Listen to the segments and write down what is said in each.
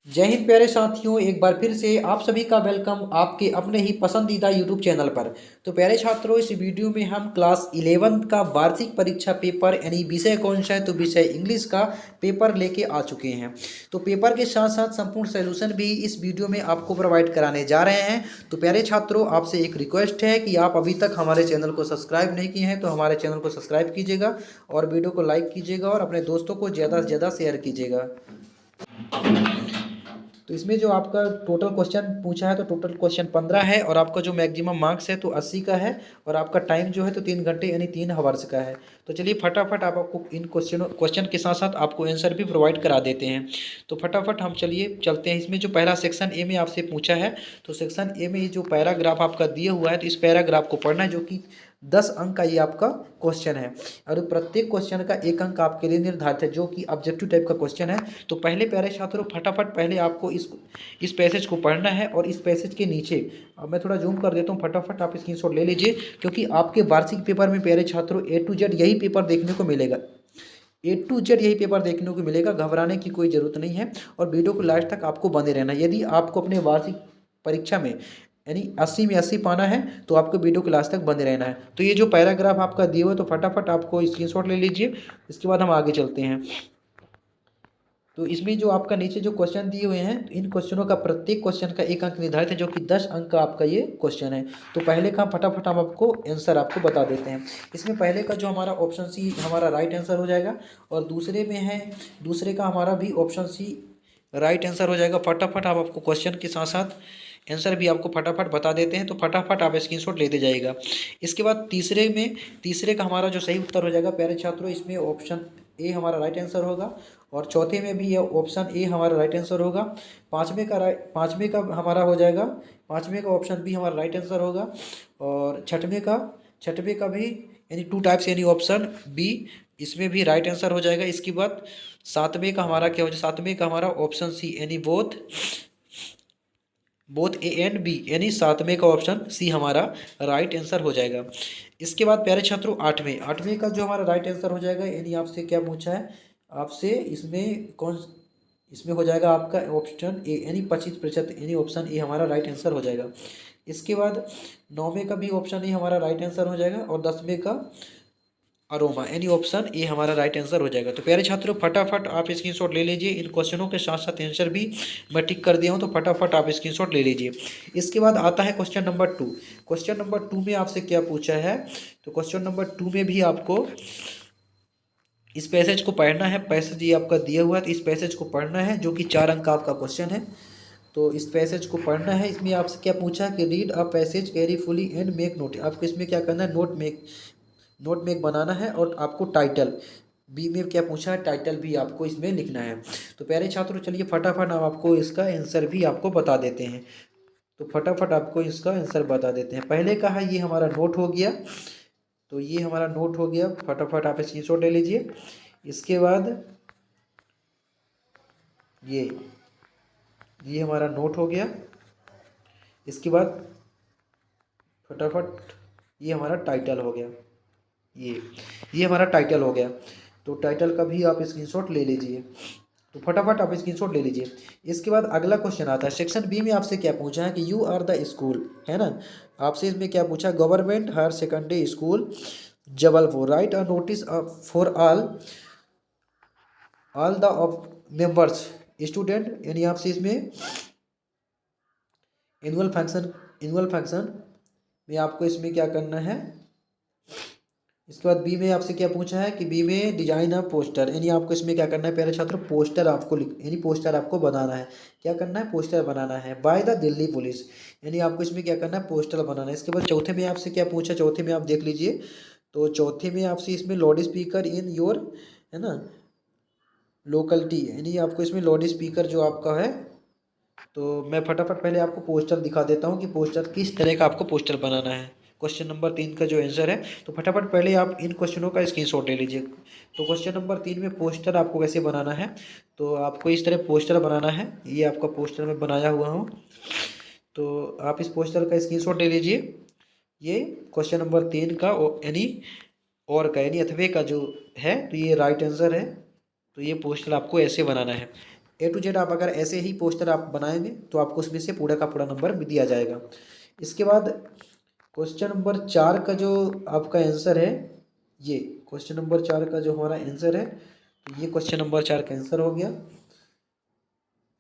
जय हिंद प्यारे साथियों, एक बार फिर से आप सभी का वेलकम आपके अपने ही पसंदीदा यूट्यूब चैनल पर। तो प्यारे छात्रों, इस वीडियो में हम क्लास 11 का वार्षिक परीक्षा पेपर यानी विषय कौन सा है, तो विषय इंग्लिश का पेपर लेके आ चुके हैं। तो पेपर के साथ साथ संपूर्ण सॉल्यूशन भी इस वीडियो में आपको प्रोवाइड कराने जा रहे हैं। तो प्यारे छात्रों, आपसे एक रिक्वेस्ट है कि आप अभी तक हमारे चैनल को सब्सक्राइब नहीं किए हैं तो हमारे चैनल को सब्सक्राइब कीजिएगा और वीडियो को लाइक कीजिएगा और अपने दोस्तों को ज़्यादा से ज़्यादा शेयर कीजिएगा। तो इसमें जो आपका टोटल क्वेश्चन पूछा है तो टोटल क्वेश्चन 15 है और आपका जो मैक्सिमम मार्क्स है तो 80 का है और आपका टाइम जो है तो 3 घंटे यानी 3 आवर्स का है। तो चलिए फटाफट आप आपको इन क्वेश्चन के साथ साथ आपको आंसर भी प्रोवाइड करा देते हैं। तो फटाफट हम चलिए चलते हैं। इसमें जो पहला सेक्शन ए में आपसे पूछा है तो सेक्शन ए में ये जो पैराग्राफ आपका दिया हुआ है तो इस पैराग्राफ को पढ़ना है, जो कि 10 अंक का ये आपका क्वेश्चन है और प्रत्येक क्वेश्चन का 1 अंक आपके लिए निर्धारित है, जो कि ऑब्जेक्टिव टाइप का क्वेश्चन है। तो पहले प्यारे छात्रों, फटाफट पहले आपको इस पैसेज को पढ़ना है और इस पैसेज के नीचे अब मैं थोड़ा जूम कर देता हूँ, फटाफट आप स्क्रीनशॉट ले लीजिए, क्योंकि आपके वार्षिक पेपर में प्यारे छात्रों A to Z यही पेपर देखने को मिलेगा। A to Z यही पेपर देखने को मिलेगा, घबराने की कोई ज़रूरत नहीं है और वीडियो को लास्ट तक आपको बने रहना है। यदि आपको अपने वार्षिक परीक्षा में यानी 80 में 80 पाना है तो आपको वीडियो के लास्ट तक बने रहना है। तो ये जो पैराग्राफ आपका दिया हुआ है तो फटाफट आपको स्क्रीनशॉट ले लीजिए। इसके बाद हम आगे चलते हैं। तो इसमें जो आपका नीचे जो क्वेश्चन दिए हुए हैं तो इन क्वेश्चनों का प्रत्येक क्वेश्चन का 1 अंक निर्धारित है, जो कि 10 अंक का आपका ये क्वेश्चन है। तो पहले का फटाफट हम आपको आंसर आपको बता देते हैं। इसमें पहले का जो हमारा ऑप्शन सी हमारा राइट आंसर हो जाएगा और दूसरे में है दूसरे का हमारा भी ऑप्शन सी राइट आंसर हो जाएगा। फटाफट आप आपको क्वेश्चन के साथ साथ आंसर भी आपको फटाफट बता देते हैं, तो फटाफट आप स्क्रीनशॉट लेते जाइएगा। इसके बाद तीसरे का हमारा जो सही उत्तर हो जाएगा प्यारे छात्रों, इसमें ऑप्शन ए हमारा राइट आंसर होगा और चौथे में भी ये ऑप्शन ए हमारा राइट आंसर होगा। पाँचवें का हमारा हो जाएगा, पाँचवें का ऑप्शन बी हमारा राइट आंसर होगा और छठवें का भी यानी 2 टाइप्स यानी ऑप्शन बी इसमें भी राइट आंसर हो जाएगा। इसके बाद सातवें का हमारा क्या हो जाएगा, सातवें का हमारा ऑप्शन सी यानी बोथ ए एंड बी यानी सातवें का ऑप्शन सी हमारा राइट आंसर हो जाएगा। इसके बाद प्यारे छात्रों आठवें का जो हमारा राइट आंसर हो जाएगा यानी आपसे क्या पूछा है, आपसे इसमें हो जाएगा आपका ऑप्शन ए यानी 25% यानी ऑप्शन ए हमारा राइट आंसर हो जाएगा। इसके बाद 9वें का भी ऑप्शन ए हमारा राइट आंसर हो जाएगा और 10वें का अरोमा यानी ऑप्शन ए हमारा राइट आंसर हो जाएगा। तो प्यारे छात्रों, फटाफट आप स्क्रीनशॉट ले लीजिए। इन क्वेश्चनों के साथ साथ आंसर भी मैं टिक कर दिया हूँ, तो फटाफट आप स्क्रीनशॉट ले लीजिए। इसके बाद आता है क्वेश्चन नंबर 2। क्वेश्चन नंबर 2 में आपसे क्या पूछा है, तो क्वेश्चन नंबर 2 में भी आपको इस पैसेज को पढ़ना है। पैसेज ये आपका दिया हुआ है तो इस पैसेज को पढ़ना है, जो कि 4 अंक का आपका क्वेश्चन है। तो इस पैसेज को पढ़ना है। इसमें आपसे क्या पूछा है कि read a passage carefully and make note. आपको इसमें क्या करना है, नोट मेक बनाना है और आपको टाइटल बी में क्या पूछा है, टाइटल भी आपको इसमें लिखना है। तो प्यारे छात्रों, चलिए फटाफट हम आपको इसका आंसर भी आपको बता देते हैं। तो फटाफट आपको इसका आंसर बता देते हैं। पहले का है ये हमारा नोट हो गया, तो ये हमारा नोट हो गया, फटाफट आप स्क्रीनशॉट ले लीजिए। इसके बाद ये हमारा नोट हो गया। इसके बाद फटाफट ये हमारा टाइटल हो गया। ये हमारा टाइटल हो गया। तो टाइटल का भी आप स्क्रीनशॉट ले लीजिए। तो फटाफट आप स्क्रीनशॉट ले लीजिए। इसके बाद अगला क्वेश्चन आता है सेक्शन बी में आपसे क्या पूछा है कि यू आर द स्कूल, है ना। आपसे इसमें क्या पूछा है, government higher secondary school Jabalpur write a notice for all the members student, यानी आपसे इसमें एनुअल फंक्शन में आपको इसमें क्या करना है। इसके बाद बी में आपसे क्या पूछा है कि बी में डिजाइन ऑफ पोस्टर, यानी आपको इसमें क्या करना है प्यारे छात्र, पोस्टर आपको यानी पोस्टर आपको बनाना है। क्या करना है, पोस्टर बनाना है बाय द दिल्ली पुलिस, यानी आपको इसमें क्या करना है, पोस्टर बनाना है। इसके बाद चौथे में आपसे क्या पूछा, चौथे में आप देख लीजिए। तो चौथे में आपसे इसमें लाउड स्पीकर इन योर, है ना, लोकलिटी, यानी आपको इसमें लाउड स्पीकर जो आपका है। तो मैं फटाफट पहले आपको पोस्टर दिखा देता हूँ कि पोस्टर किस तरह का आपको पोस्टर बनाना है। क्वेश्चन नंबर 3 का जो आंसर है, तो फटाफट पहले आप इन क्वेश्चनों का स्क्रीनशॉट ले लीजिए। तो क्वेश्चन नंबर 3 में पोस्टर आपको कैसे बनाना है, तो आपको इस तरह पोस्टर बनाना है। ये आपका पोस्टर मैं बनाया हुआ हूँ, तो आप इस पोस्टर का स्क्रीनशॉट ले लीजिए। ये क्वेश्चन नंबर 3 का यानी और का यानी अथवे का जो है, तो ये राइट आंसर है। तो ये पोस्टर आपको ऐसे बनाना है। A to Z आप अगर ऐसे ही पोस्टर आप बनाएंगे तो आपको उसमें से पूरा का पूरा नंबर भी दिया जाएगा। इसके बाद क्वेश्चन नंबर 4 का जो आपका आंसर है, ये क्वेश्चन नंबर 4 का जो हमारा आंसर है, तो ये क्वेश्चन नंबर 4 का आंसर हो गया।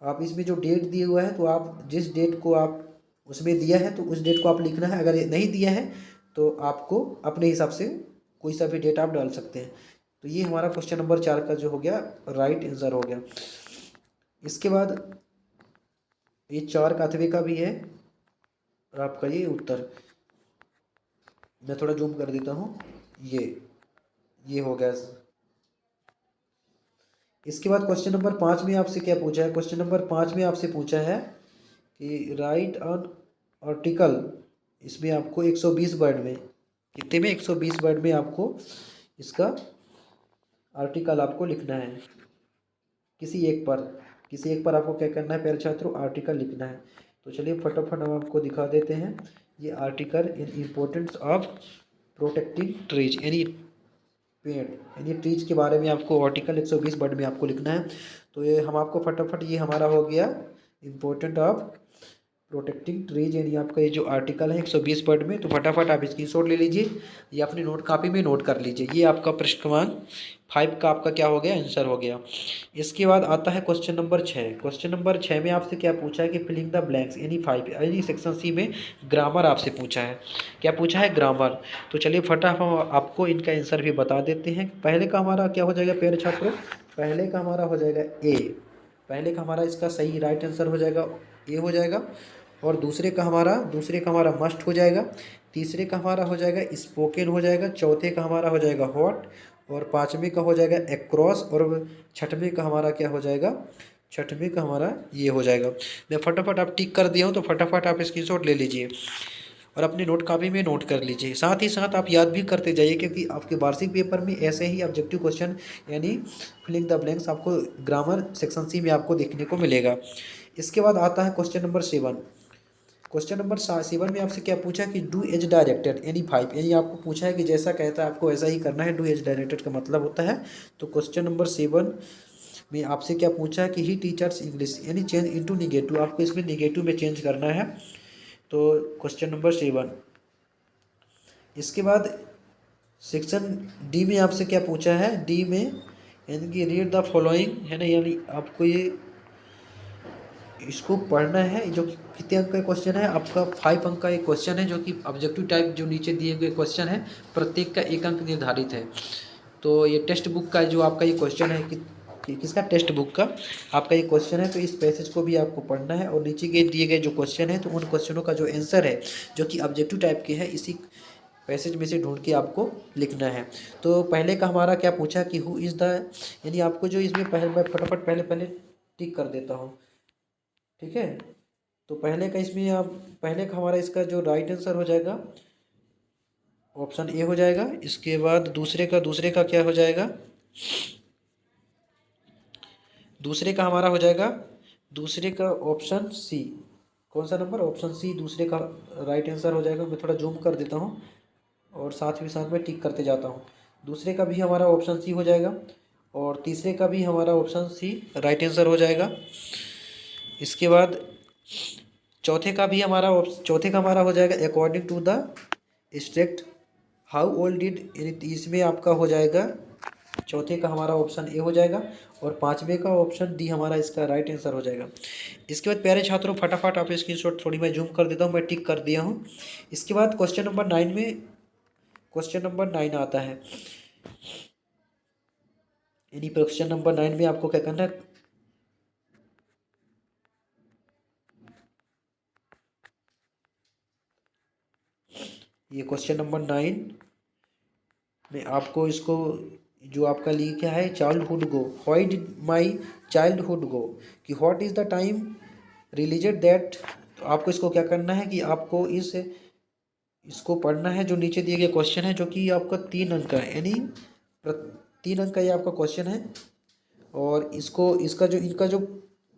आप इसमें जो डेट दिया हुआ है तो आप जिस डेट को आप उसमें दिया है तो उस डेट को आप लिखना है। अगर ये नहीं दिया है तो आपको अपने हिसाब से कोई सा भी डेट आप डाल सकते हैं। तो ये हमारा क्वेश्चन नंबर 4 का जो हो गया राइट आंसर हो गया। इसके बाद ये 4 काथवे का भी है और आपका ये उत्तर, मैं थोड़ा जूम कर देता हूँ, ये हो गया। इसके बाद क्वेश्चन नंबर 5 में आपसे क्या पूछा है, क्वेश्चन नंबर 5 में आपसे पूछा है कि राइट ऑन आर्टिकल, इसमें आपको 120 वर्ड में, कितने में, 120 वर्ड में आपको इसका आर्टिकल आपको लिखना है। किसी एक पर आपको क्या करना है प्यारे छात्रों, आर्टिकल लिखना है। तो चलिए फटाफट हम आपको दिखा देते हैं ये article in importance of protecting trees, यानी पेड़ यानी ट्रीज के बारे में आपको आर्टिकल 120 वर्ड में आपको लिखना है। तो ये हम आपको फटाफट, ये हमारा हो गया इम्पोर्टेंट ऑफ प्रोटेक्टिंग ट्रीज, यानी आपका ये जो आर्टिकल है 120 वर्ड में। तो फटाफट आप स्क्रीनशॉट ले लीजिए, ये अपनी नोट कॉपी में नोट कर लीजिए। ये आपका प्रश्न क्रमांक 5 का आपका क्या हो गया, आंसर हो गया। इसके बाद आता है क्वेश्चन नंबर 6। क्वेश्चन नंबर 6 में आपसे क्या पूछा है कि फिलिंग द ब्लैंक्स, यानी 5 यानी सेक्शन सी में ग्रामर आपसे पूछा है। क्या पूछा है, ग्रामर। तो चलिए फटाफट हम आपको इनका आंसर भी बता देते हैं। पहले का हमारा क्या हो जाएगा प्यारे छात्रों, पहले का हमारा हो जाएगा ए, पहले का हमारा इसका सही राइट आंसर हो जाएगा ए हो जाएगा। और दूसरे का हमारा मस्ट हो जाएगा। तीसरे का हमारा हो जाएगा स्पोकन हो जाएगा। चौथे का हमारा हो जाएगा हॉट। और पाँचवें का हो जाएगा एक्रॉस। और छठवें का हमारा क्या हो जाएगा, छठवें का हमारा ये हो जाएगा। मैं फटाफट आप टिक कर दिया हूँ, तो फटाफट आप स्क्रीनशॉट ले लीजिए और अपनी नोट कॉपी में नोट कर लीजिए। साथ ही साथ आप याद भी करते जाइए, क्योंकि आपके वार्षिक पेपर में ऐसे ही ऑब्जेक्टिव क्वेश्चन यानी फिलिंग द ब्लैंक्स आपको ग्रामर सेक्शन सी में आपको देखने को मिलेगा। इसके बाद आता है क्वेश्चन नंबर 7। क्वेश्चन नंबर 7 में आपसे क्या पूछा कि डू एज डायरेक्टेड, यानी 5, यानी आपको पूछा है कि जैसा कहता है आपको ऐसा ही करना है। डू एज डायरेक्टेड का मतलब होता है। तो क्वेश्चन नंबर 7 में आपसे क्या पूछा है कि ही टीचर्स इंग्लिश, यानी चेंज इनटू निगेटिव, आपको इसमें निगेटिव में चेंज करना है। तो क्वेश्चन नंबर 7। इसके बाद सेक्शन डी में आपसे क्या पूछा है, डी में यानी कि रीड द फॉलोइंग, है ना, यानी आपको ये इसको पढ़ना है। जो कितने अंक का क्वेश्चन है आपका, 5 अंक का एक क्वेश्चन है, जो कि ऑब्जेक्टिव टाइप जो नीचे दिए गए क्वेश्चन है, प्रत्येक का 1 अंक निर्धारित है। तो ये टेक्स्ट बुक का जो आपका ये क्वेश्चन है कि किसका, टेक्स्ट बुक का आपका ये क्वेश्चन है। तो इस पैसेज को भी आपको पढ़ना है और नीचे के दिए गए जो क्वेश्चन है तो उन क्वेश्चनों का जो आंसर है जो कि ऑब्जेक्टिव टाइप के है, इसी पैसेज में से ढूंढ के आपको लिखना है। तो पहले का हमारा क्या पूछा कि हु इज़ द, यानी आपको जो इसमें पहले मैं फटाफट पहले टिक कर देता हूँ, ठीक है। तो पहले का इसमें आप, पहले का हमारा इसका जो राइट आंसर हो जाएगा ऑप्शन ए हो जाएगा। इसके बाद दूसरे का क्या हो जाएगा, दूसरे का हमारा हो जाएगा, दूसरे का ऑप्शन सी। कौन सा नंबर, ऑप्शन सी दूसरे का राइट आंसर हो जाएगा। मैं थोड़ा जूम कर देता हूँ और साथ में टिक करते जाता हूँ। दूसरे का भी हमारा ऑप्शन सी हो जाएगा और तीसरे का भी हमारा ऑप्शन सी राइट आंसर हो जाएगा। इसके बाद चौथे का हमारा हो जाएगा according to the strict how old did, यानी इसमें आपका हो जाएगा, चौथे का हमारा ऑप्शन ए हो जाएगा और पाँचवें का ऑप्शन डी हमारा इसका राइट आंसर हो जाएगा। इसके बाद प्यारे छात्रों फटाफट आप स्क्रीनशॉट, थोड़ी मैं जूम कर देता हूँ, मैं टिक कर दिया हूँ। इसके बाद क्वेश्चन नंबर 9 में, क्वेश्चन नंबर 9 आता है, यानी क्वेश्चन नंबर 9 में आपको क्या करना है, ये क्वेश्चन नंबर 9 में आपको इसको जो आपका लिखा है childhood go, why did my childhood go, कि what is the time released that. तो आपको इसको क्या करना है कि आपको इसको पढ़ना है। जो नीचे दिए गए क्वेश्चन है जो कि आपका 3 अंक का है, यानी 3 अंक का ये आपका क्वेश्चन है और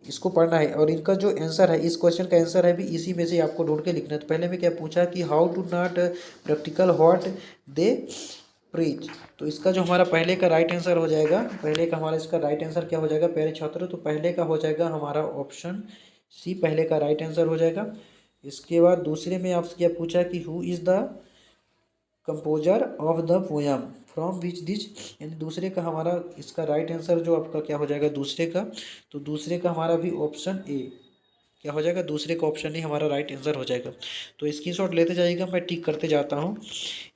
इसको पढ़ना है और इनका जो आंसर है, इस क्वेश्चन का आंसर है भी इसी में से आपको ढूंढ के लिखना है। तो पहले में क्या पूछा कि how to not practical what they preach. तो इसका जो हमारा पहले का राइट आंसर हो जाएगा, पहले का हमारा इसका राइट आंसर क्या हो जाएगा प्यारे छात्रों, तो पहले का हो जाएगा हमारा ऑप्शन सी, पहले का राइट आंसर हो जाएगा। इसके बाद दूसरे में आपसे क्या पूछा कि who is the composer of the poem from which this, यानी दूसरे का हमारा इसका राइट आंसर जो आपका क्या हो जाएगा दूसरे का, तो दूसरे का हमारा भी ऑप्शन ए क्या हो जाएगा, दूसरे का ऑप्शन ही हमारा राइट आंसर हो जाएगा। तो स्क्रीनशॉट लेते जाइएगा, मैं टिक करते जाता हूँ।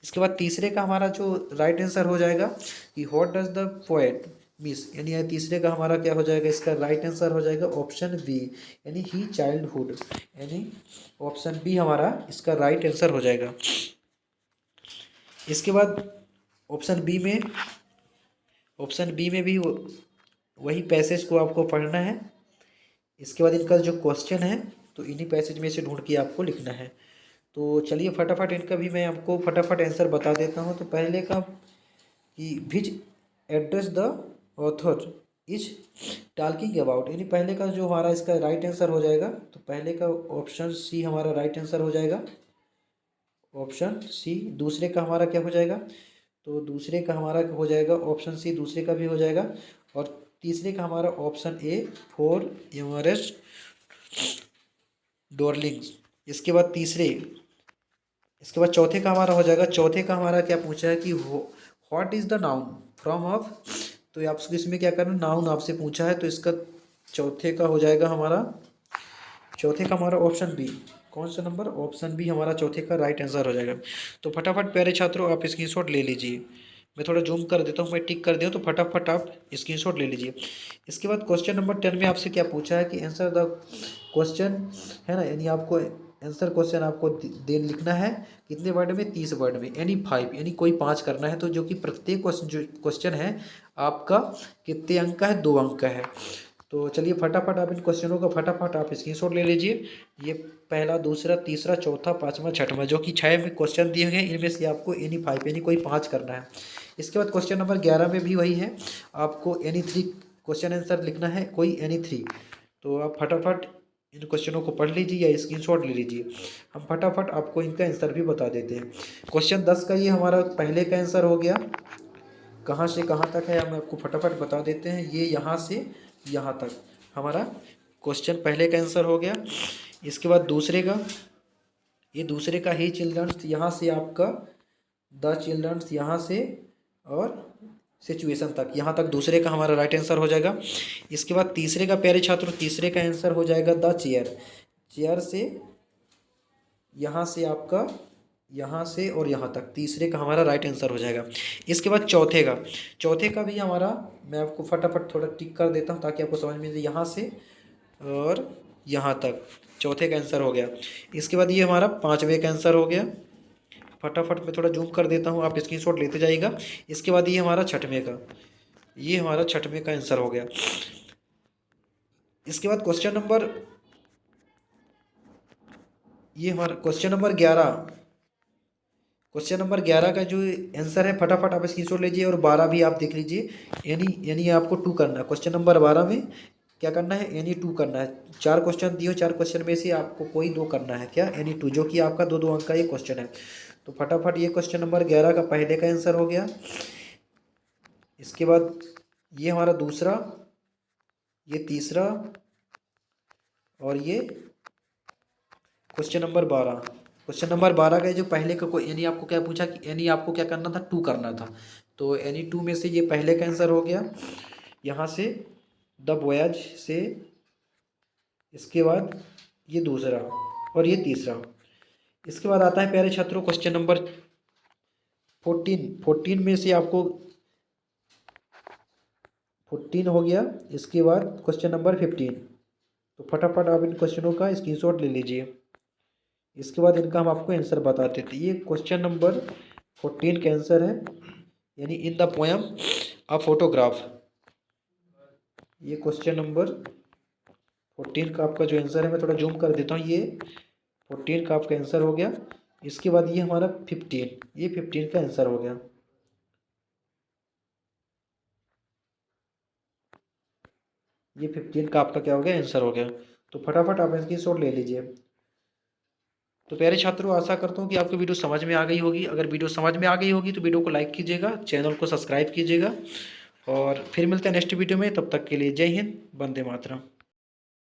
इसके बाद तीसरे का हमारा जो राइट आंसर हो जाएगा कि what does the poet miss, यानी यह तीसरे का हमारा क्या हो जाएगा, इसका राइट आंसर हो जाएगा ऑप्शन बी, यानी ही चाइल्डहुड, यानी ऑप्शन बी हमारा इसका राइट आंसर हो जाएगा। इसके बाद ऑप्शन बी में, ऑप्शन बी में भी वही पैसेज को आपको पढ़ना है। इसके बाद इनका जो क्वेश्चन है तो इन्हीं पैसेज में से ढूंढ के आपको लिखना है। तो चलिए फटाफट इनका भी मैं आपको फटाफट आंसर बता देता हूँ। तो पहले का कि which address the author is talking about, यानी पहले का जो हमारा इसका राइट आंसर हो जाएगा, तो पहले का ऑप्शन सी हमारा राइट आंसर हो जाएगा, ऑप्शन सी। दूसरे का हमारा क्या हो जाएगा, तो दूसरे का हमारा हो जाएगा ऑप्शन सी, दूसरे का भी हो जाएगा। और तीसरे का हमारा option A, for Everest Darlings. इसके बाद इसके बाद चौथे का हमारा हो जाएगा, चौथे का हमारा क्या पूछा है कि what is the noun from of, तो आपको इसमें क्या करना, नाउन आपसे पूछा है, तो इसका चौथे का हो जाएगा हमारा, चौथे का हमारा ऑप्शन बी, कौन सा नंबर, ऑप्शन बी हमारा चौथे का राइट आंसर हो जाएगा। तो फटाफट प्यारे छात्रों आप स्क्रीनशॉट ले लीजिए, मैं थोड़ा जूम कर देता हूँ, मैं टिक कर दिया, तो फटाफट आप स्क्रीनशॉट ले लीजिए। इसके बाद क्वेश्चन नंबर 10 में आपसे क्या पूछा है कि आंसर द क्वेश्चन, है ना, यानी आपको आंसर क्वेश्चन आपको दे लिखना है कितने वर्ड में, 30 वर्ड में, यानी 5, यानी कोई 5 करना है। तो जो कि प्रत्येक क्वेश्चन जो क्वेश्चन है आपका कितने अंक का है, 2 अंक का है। तो चलिए फटाफट आप इन क्वेश्चनों का फटाफट आप स्क्रीनशॉट ले लीजिए। ये पहला, दूसरा, तीसरा, चौथा, पाँचवा, छठवां, जो कि 6 में क्वेश्चन दिए गए हैं, इनमें से आपको एनी 5 यानी कोई 5 करना है। इसके बाद क्वेश्चन नंबर 11 में भी वही है, आपको एनी 3 क्वेश्चन आंसर लिखना है, कोई एनी 3। तो आप फटाफट इन क्वेश्चनों को पढ़ लीजिए या स्क्रीनशॉट ले लीजिए, हम फटाफट आपको इनका आंसर भी बता देते हैं। क्वेश्चन 10 का ये हमारा पहले का आंसर हो गया, कहाँ से कहाँ तक है हम आपको फटाफट बता देते हैं। ये यहाँ से यहाँ तक हमारा क्वेश्चन पहले का आंसर हो गया। इसके बाद दूसरे का, ये दूसरे का ही चिल्ड्रंस यहाँ से आपका द चिल्ड्रंस यहाँ से और सिचुएशन तक, यहाँ तक दूसरे का हमारा राइट आंसर हो जाएगा। इसके बाद तीसरे का प्यारे छात्रों, तीसरे का आंसर हो जाएगा द चेयर, चेयर से यहाँ से आपका यहाँ से और यहाँ तक, तीसरे का हमारा राइट आंसर हो जाएगा। इसके बाद चौथे का भी हमारा, मैं आपको फटाफट थोड़ा टिक कर देता हूँ ताकि आपको समझ में जाए, यहाँ से और यहाँ तक चौथे का आंसर हो गया। इसके बाद ये हमारा पाँचवें का आंसर हो गया, फटाफट मैं थोड़ा जूम कर देता हूँ, आप स्क्रीनशॉट लेते जाइएगा। इसके बाद ये हमारा छठवें का, ये हमारा छठवें का आंसर हो गया। इसके बाद क्वेश्चन नंबर, ये हमारा क्वेश्चन नंबर 11, क्वेश्चन नंबर 11 का जो आंसर है फटाफट आप स्क्रीनशॉट लीजिए, और 12 भी आप देख लीजिए। यानी आपको 2 करना है, क्वेश्चन नंबर 12 में क्या करना है, एनी 2 करना है। 4 क्वेश्चन दिए, 4 क्वेश्चन में से आपको कोई 2 करना है, क्या, एनी 2, जो कि आपका 2-2 अंक का ये क्वेश्चन है। तो फटाफट ये क्वेश्चन नंबर 11 का पहले का आंसर हो गया। इसके बाद ये हमारा दूसरा, ये तीसरा, और ये क्वेश्चन नंबर 12, क्वेश्चन नंबर 12 का जो पहले का कोई, यानी आपको क्या पूछा कि यानी आपको क्या करना था, 2 करना था। तो एनी 2 में से ये पहले का आंसर हो गया, यहाँ से द वॉयज से, इसके बाद ये दूसरा और ये तीसरा। इसके बाद आता है प्यारे छात्रों क्वेश्चन नंबर 14 में से आपको 14 हो गया। इसके बाद क्वेश्चन नंबर 15, तो फटाफट आप इन क्वेश्चनों का स्क्रीनशॉट ले लीजिए। इसके बाद इनका हम आपको आंसर बताते थे। ये क्वेश्चन नंबर 14 का आंसर है, यानी in the poem a photograph. ये क्वेश्चन नंबर 14 का आपका जो आंसर है, मैं थोड़ा जूम कर देता हूँ, ये 14 का आपका आंसर हो गया। इसके बाद ये हमारा 15, ये 15 का आंसर हो गया। ये 15 का आपका क्या हो गया, आंसर हो गया। तो फटाफट आप स्क्रीनशॉट ले लीजिए। तो प्यारे छात्रों, आशा करता हूँ कि आपको वीडियो समझ में आ गई होगी। अगर वीडियो समझ में आ गई होगी तो वीडियो को लाइक कीजिएगा, चैनल को सब्सक्राइब कीजिएगा और फिर मिलते हैं नेक्स्ट वीडियो में। तब तक के लिए जय हिंद, वंदे मातरम।